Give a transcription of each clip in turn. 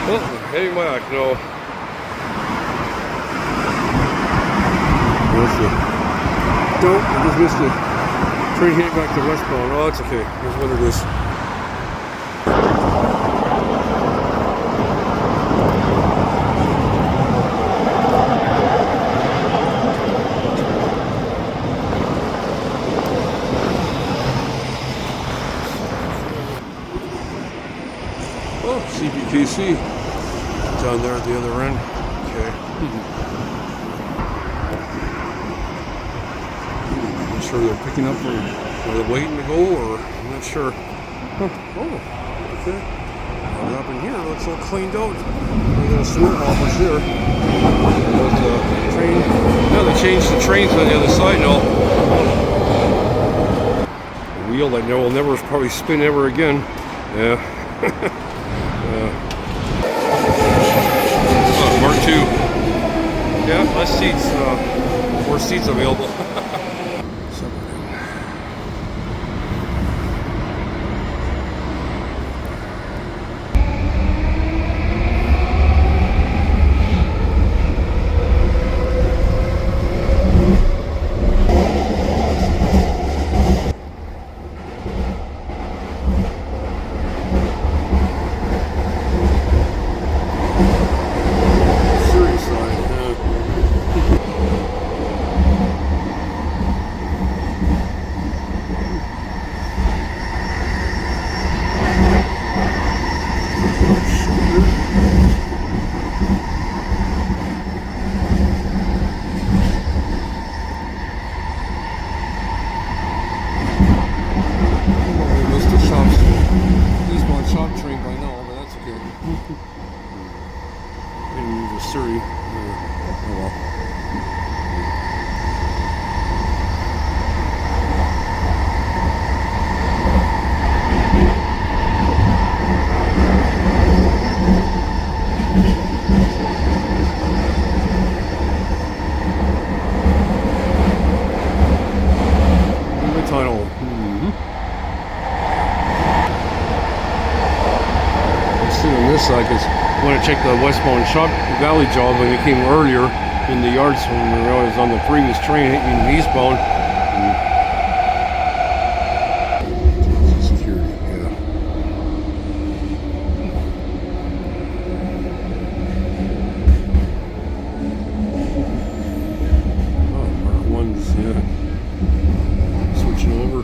Well, heading back, no. Don't, I just missed it. Train heading back to westbound. Oh, it's okay. Here's what it is. Oh, CPKC down there at the other end. Okay. Not sure they're picking up or they're waiting to go, or I'm not sure. Huh. Oh, okay. What happened here? Looks all cleaned out. We got a swim hoppers here. There's the train. Yeah, they changed the trains on the other side now. A wheel that will never probably spin ever again. Yeah. Mark 2. Yeah, less seats. More seats available. Because I want to check the westbound shop valley job when it came earlier in the yards when I was on the previous train hitting eastbound. Security, yeah. Oh, Mark 1's, yeah. Switching over.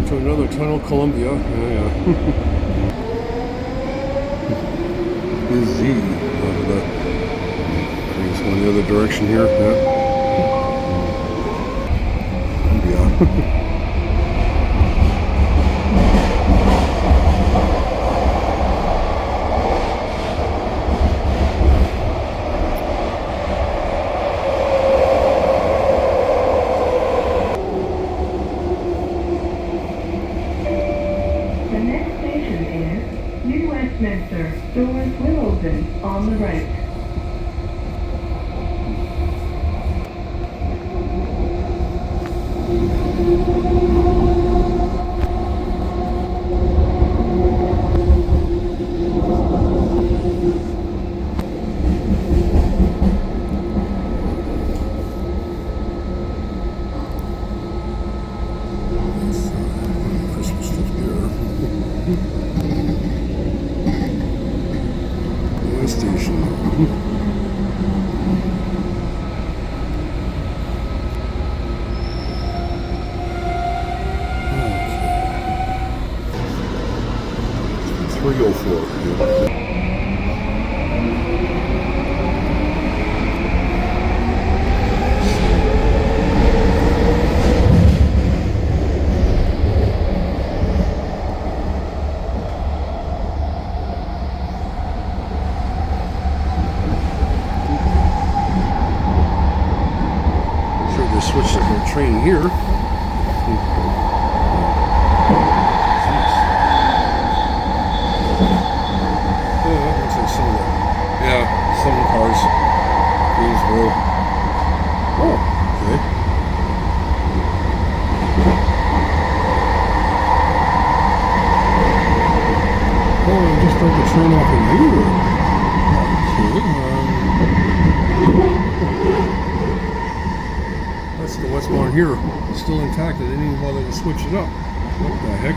To another tunnel, Columbia. Yeah. Is Z over the train's going the other direction here. Yeah. Columbia. Doors will open on the right. Christmas stuff here. Station. Okay. 304. Switch the train here. Looks like some of the, yeah, some cars. Greensboro. Oh, okay. train off in here. Okay. That's the westbound here. It's still intact. They didn't even bother to switch it up. What the heck?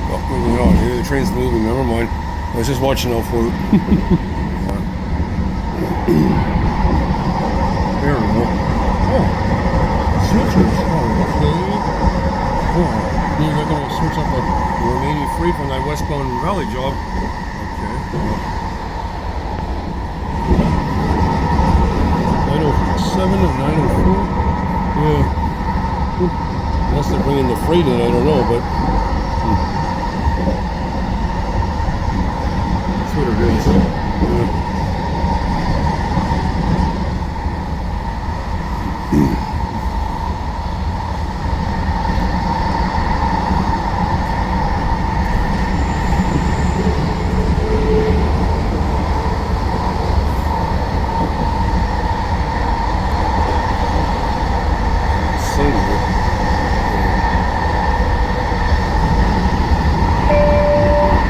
Oh, moving on. Here the train's moving. Never mind. I was just watching out for it. There we go. Oh, switches. Oh, okay. Oh, they're going to switch up the remaining freight from that westbound valley job. Okay. 907 and 904. Yeah. Unless they're bringing the freight in, I don't know, but. That's what it is. Yeah.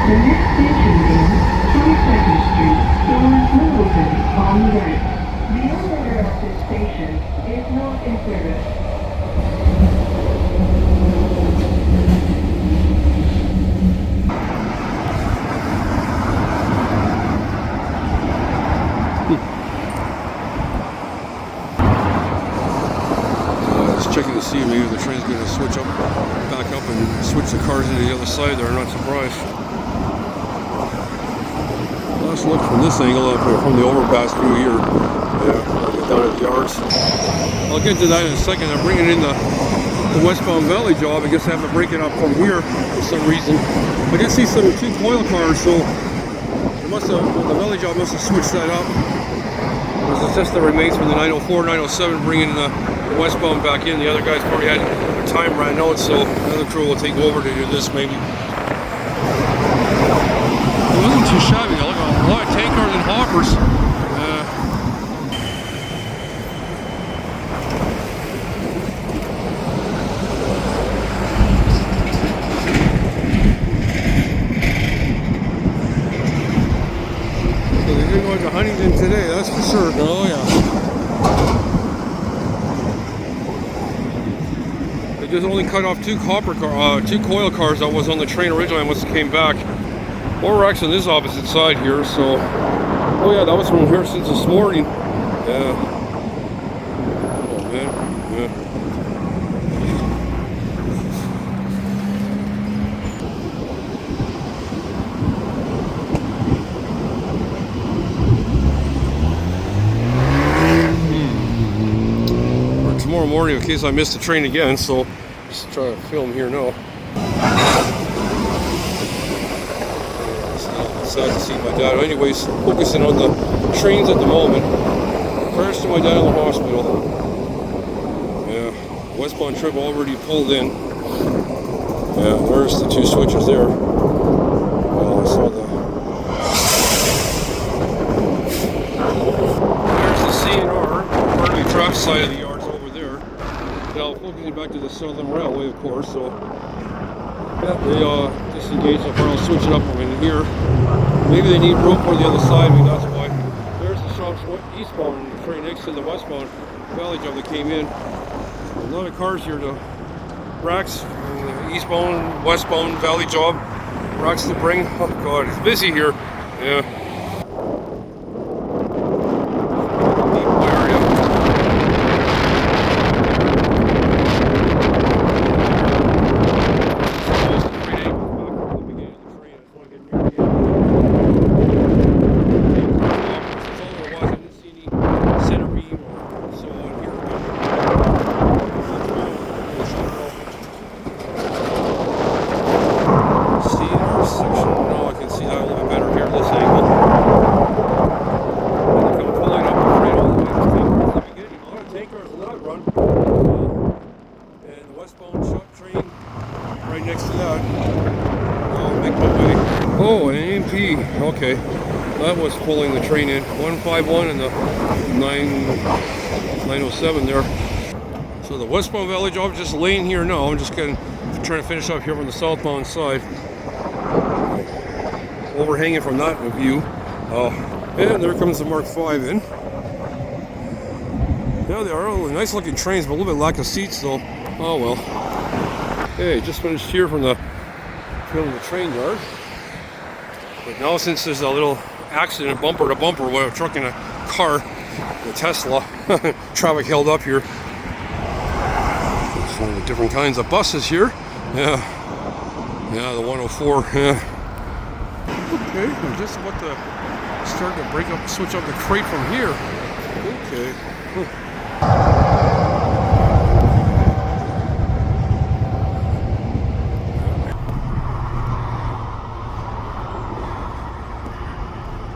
The next station is 22nd Street, North Middleton on the right. The elevator at this station is not in service. Just checking to see if maybe the train's going to switch up, back up, and switch the cars to the other side there. I'm not surprised. Last look from this angle up here, from the overpass through here. Yeah, I'll get down at the yards. I'll get to that in a second. I'm bringing in the westbound valley job. I guess I have to break it up from here for some reason. I did see two coil cars, so it must have, the valley job must have switched that up. It's just the remains from the 904, 907 bringing the westbound back in. The other guys probably had their time ran out, so another crew will take over to do this maybe. It wasn't too shabby. Look at a lot of tank cars and hoppers. So they didn't go to Huntington today, that's for sure. Oh yeah. They just only cut off two coil cars that was on the train originally and once it came back. Well, we're actually on this opposite side here, so. Oh yeah, that was from here since this morning. Yeah. Oh man, yeah. For tomorrow morning, in case I miss the train again, so just try to film here now. Sad to see my dad. Anyways, focusing on the trains at the moment. Prayers to my dad in the hospital. Yeah, westbound trip already pulled in. Yeah, there's the two switches there. Well, I saw the. There's the CNR, part of the traffic side of the yards over there. Now focusing back to the Southern Railway, of course. So yeah, they disengaged the car. I'll switch it up from in here. Maybe they need room for the other side, maybe that's why. There's the South eastbound train next to the westbound valley job that came in. A lot of cars here, the racks, the eastbound, westbound valley job, racks to bring. Oh god, it's busy here. Yeah. Oh, an AMP. Okay. That was pulling the train in. 151 and the 907 there. So the westbound valley job just laying here now. I'm just trying to finish up here from the southbound side. Overhanging from that view. And there comes the Mark 5 in. Yeah, they are nice looking trains, but a little bit lack of seats though. Oh well. Hey, just finished here from the train yard. But now since there's a little accident bumper to bumper with a truck and a car, the Tesla, traffic held up here. There's one of the different kinds of buses here. Yeah, the 104. Yeah. Okay, I'm just about to start to switch up the crate from here. Okay.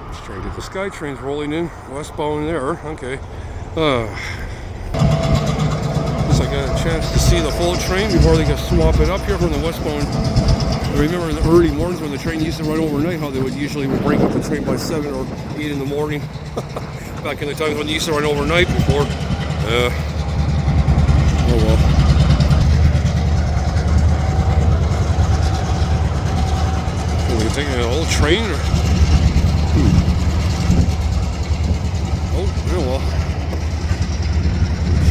Just trying to get the sky trains rolling in, westbound there. Okay. Guess I got a chance to see the full train before they could swap it up here from the westbound. I remember in the early mornings when the train used to run overnight, how they would usually break up the train by 7 or 8 in the morning. Back in the times when they used to run overnight before. Oh well. Are we taking an old train? Or? Oh, yeah, well.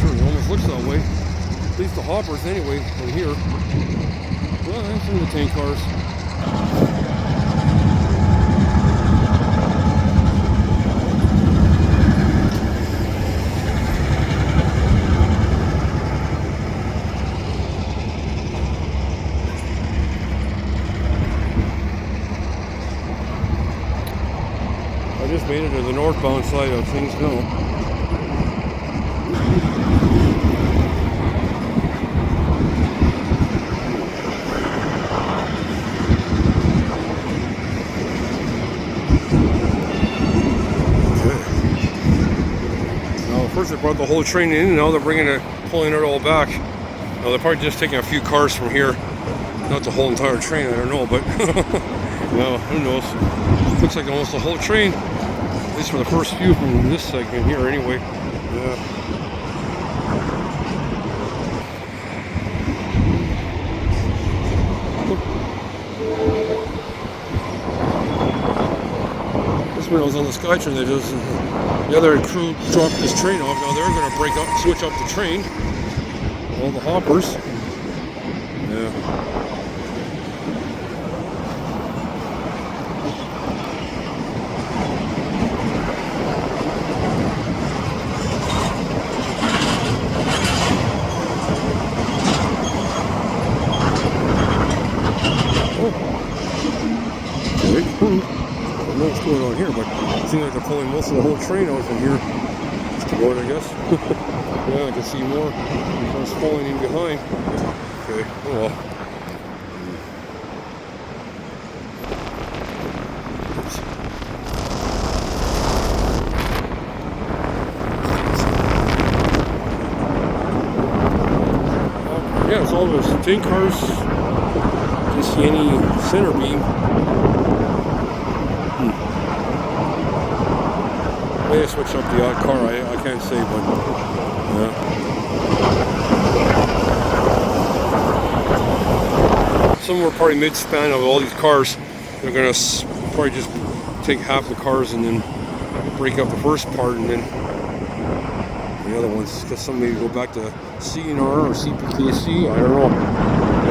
Sure, it almost looks that way. At least the hoppers, anyway, from here. Well, that's some of the tank cars. I just made it to the northbound side of things now. First they brought the whole train in, and now they're pulling it all back. Now they're probably just taking a few cars from here, not the whole entire train. I don't know, but well, who knows? Looks like almost the whole train, at least for the first few from this segment here. Anyway, yeah. When I was on the Skytrain, the other crew dropped this train off. Now they're going to switch up the train. All the hoppers. Yeah. Okay. I don't know what's going on here, but it seems like they're pulling most of the whole train out from here. Just to board, I guess. Yeah, I can see more cars falling in behind. Okay, oh well. Yeah, it's all those tank cars. Didn't see any center beam. Maybe I switched up the odd car, I can't say, but yeah. Some were probably mid-span of all these cars. They're going to probably just take half the cars and then break up the first part, and then the other ones, because some maybe go back to CNR or CPKC, I don't know,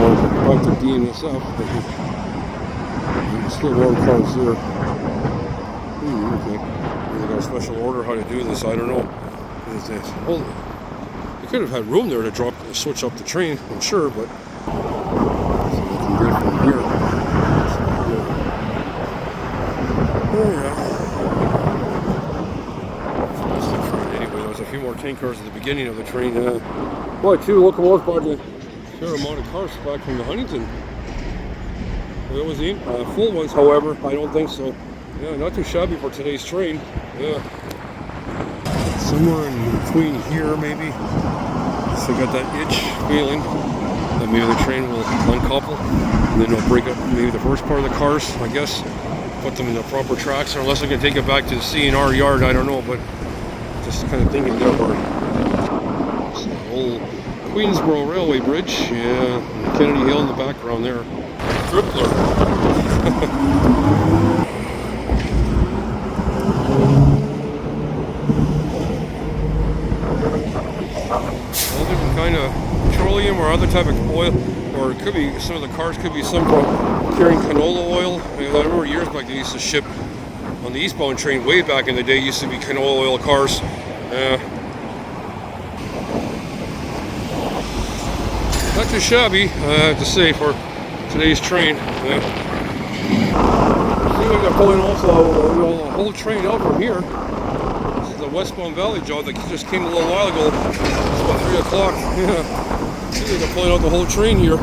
or back to DNSF, but still more cars there. Okay. They got a special order how to do this, I don't know. Well, you could have had room there to switch up the train, I'm sure, but so we can get from here. Oh yeah. Anyway, there was a few more tank cars at the beginning of the train. Boy, 2 locomotives brought a fair amount of cars back from the Huntington. There was the full ones, however, I don't think so. Yeah, not too shabby for today's train. Yeah. Somewhere in between here, maybe. So I got that itch feeling that maybe the train will uncouple and then it'll break up maybe the first part of the cars, I guess. Put them in the proper tracks, or unless I can take it back to the CNR yard, I don't know, but just kind of thinking there where it's an old Queensboro Railway Bridge. Yeah, Kennedy Hill in the background there. Crippler. All different kind of petroleum or other type of oil, or it could be, some of the cars could be some carrying canola oil. I remember years back they used to ship on the eastbound train way back in the day, used to be canola oil cars. Not too shabby, I have to say, for today's train. See, we got pulling also a whole train out from here. This is the westbound valley job that just came a little while ago. It's about 3 o'clock. Yeah. See, we got pulling out the whole train here.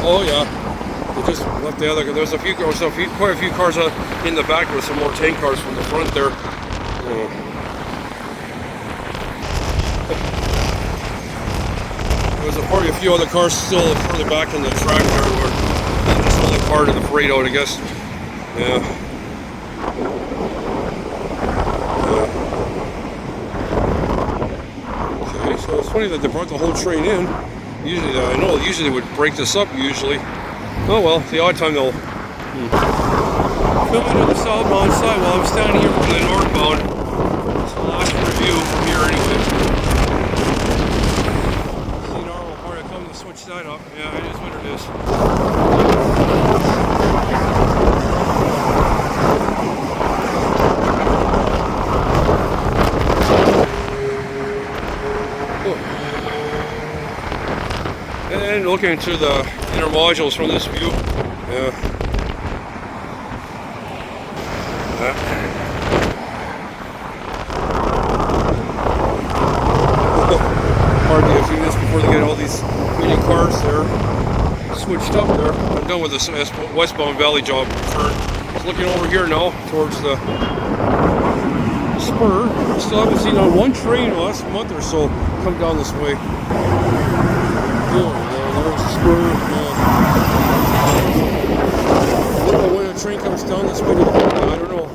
Oh yeah. They just left the other. There's quite a few cars in the back with some more tank cars from the front there. There's probably a few other cars still further back in the track there, where just only part of the freight out, I guess. Yeah. Okay, so it's funny that they brought the whole train in. Usually, I know usually they would break this up. Usually, oh well, the odd time they'll filming on the southbound side while I'm standing here for the northbound. So the last review from here anyway. Switch that up. Yeah, it is what it is. And looking into the inner modules from this view. Yeah. Hard to get through this before they get all these many cars there switched up there. I'm done with this westbound valley job turn. Just looking over here now towards the spur. Still haven't seen on one train the last month or so come down this way. There's the spur. When a train comes down this way, I don't know.